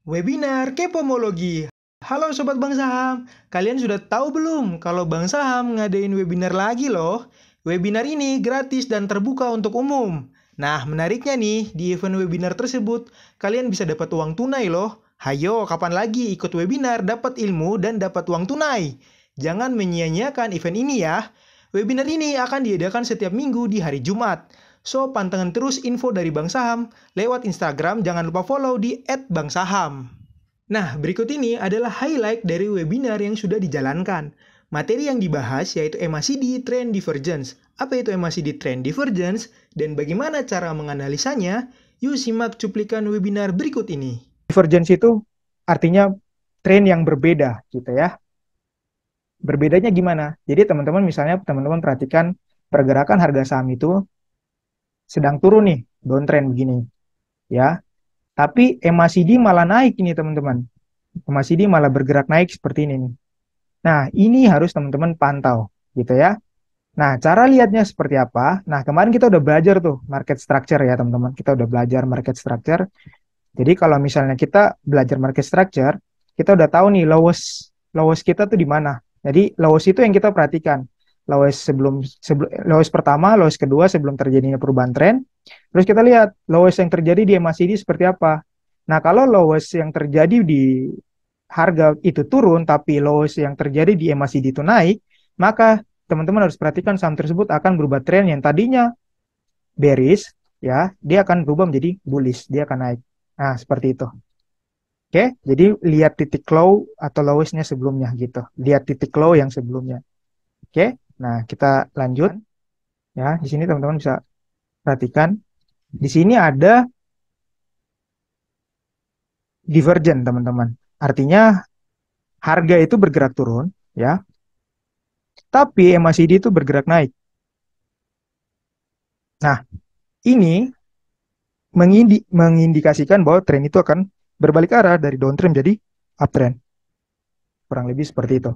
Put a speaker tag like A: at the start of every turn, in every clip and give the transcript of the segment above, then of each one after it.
A: Webinar Kepomologi. Halo Sobat Bank Saham, kalian sudah tahu belum kalau Bank Saham ngadain webinar lagi loh? Webinar ini gratis dan terbuka untuk umum. Nah, menariknya nih, di event webinar tersebut, kalian bisa dapat uang tunai loh. Hayo, kapan lagi ikut webinar, dapat ilmu, dan dapat uang tunai? Jangan menyia-nyiakan event ini ya. Webinar ini akan diadakan setiap minggu di hari Jumat. So, pantengin terus info dari Bank Saham lewat Instagram, jangan lupa follow di @banksaham. Nah, berikut ini adalah highlight dari webinar yang sudah dijalankan. Materi yang dibahas yaitu MACD Trend Divergence. Apa itu MACD Trend Divergence dan bagaimana cara menganalisanya? Yuk simak cuplikan webinar berikut ini.
B: Divergence itu artinya tren yang berbeda gitu ya. Berbedanya gimana? Jadi teman-teman misalnya teman-teman perhatikan pergerakan harga saham itu sedang turun nih, downtrend begini ya. Tapi MACD malah naik ini teman-teman. MACD malah bergerak naik seperti ini nih. Nah, ini harus teman-teman pantau gitu ya. Nah, cara lihatnya seperti apa? Nah, kemarin kita udah belajar tuh market structure ya teman-teman. Kita udah belajar market structure. Jadi kalau misalnya kita belajar market structure, kita udah tahu nih lowest kita tuh di mana. Jadi lowest itu yang kita perhatikan. Lowest pertama, lowest kedua sebelum terjadinya perubahan tren. Terus kita lihat lowest yang terjadi di MACD seperti apa. Nah, kalau lowest yang terjadi di harga itu turun, tapi lowest yang terjadi di MACD itu naik, maka teman-teman harus perhatikan saham tersebut akan berubah tren yang tadinya bearish, ya, dia akan berubah menjadi bullish, dia akan naik. Nah, seperti itu. Oke, jadi lihat titik low atau lowestnya sebelumnya gitu. Lihat titik low yang sebelumnya. Oke, nah kita lanjut. Ya, di sini teman-teman bisa perhatikan. Di sini ada divergent, teman-teman. Artinya harga itu bergerak turun, ya. Tapi MACD itu bergerak naik. Nah, ini mengindikasikan bahwa tren itu akan berbalik arah dari downtrend jadi uptrend. Kurang lebih seperti itu.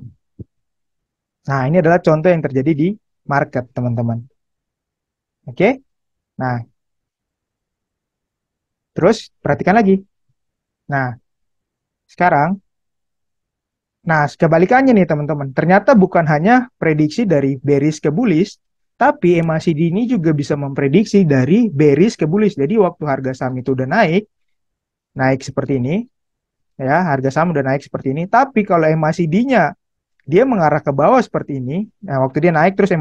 B: Nah, ini adalah contoh yang terjadi di market, teman-teman. Oke? Nah, terus perhatikan lagi. Nah, sekarang, nah kebalikannya nih teman-teman. Ternyata bukan hanya prediksi dari bearish ke bullish, tapi MACD ini juga bisa memprediksi dari bearish ke bullish. Jadi waktu harga saham itu udah naik seperti ini, ya harga saham udah naik seperti ini. Tapi kalau MACD-nya dia mengarah ke bawah seperti ini, nah waktu dia naik terus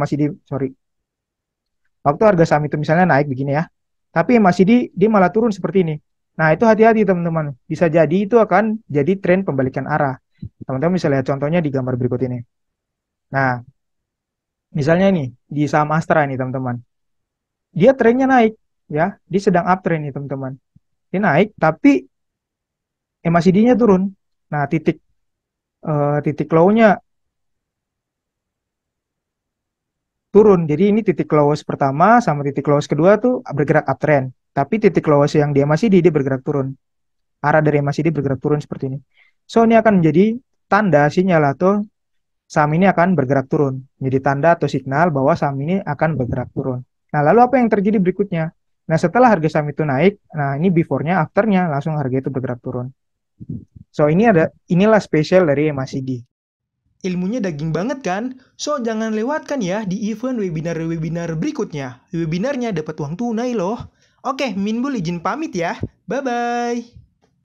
B: waktu harga saham itu misalnya naik begini ya, tapi MACD dia malah turun seperti ini. Nah, itu hati-hati teman-teman. Bisa jadi itu akan jadi tren pembalikan arah. Teman-teman bisa lihat contohnya di gambar berikut ini. Nah, misalnya ini di saham Astra ini teman-teman. Dia trennya naik ya, dia sedang uptrend nih teman-teman. Dia naik tapi MACD-nya turun. Nah, titik low-nya turun. Jadi ini titik lowest pertama sama titik lowest kedua tuh bergerak uptrend. Tapi titik lowest yang dia masih dia bergerak turun. Arah dari MACD bergerak turun seperti ini. So, ini akan menjadi tanda sinyal atau saham ini akan bergerak turun. Jadi tanda atau signal bahwa saham ini akan bergerak turun. Nah, lalu apa yang terjadi berikutnya? Nah, setelah harga saham itu naik, nah ini before-nya, after-nya langsung harga itu bergerak turun. So, inilah spesial dari MACD.
A: Ilmunya daging banget kan? So, jangan lewatkan ya di event webinar-webinar berikutnya. Webinarnya dapat uang tunai loh. Oke, Minbul izin pamit ya. Bye-bye.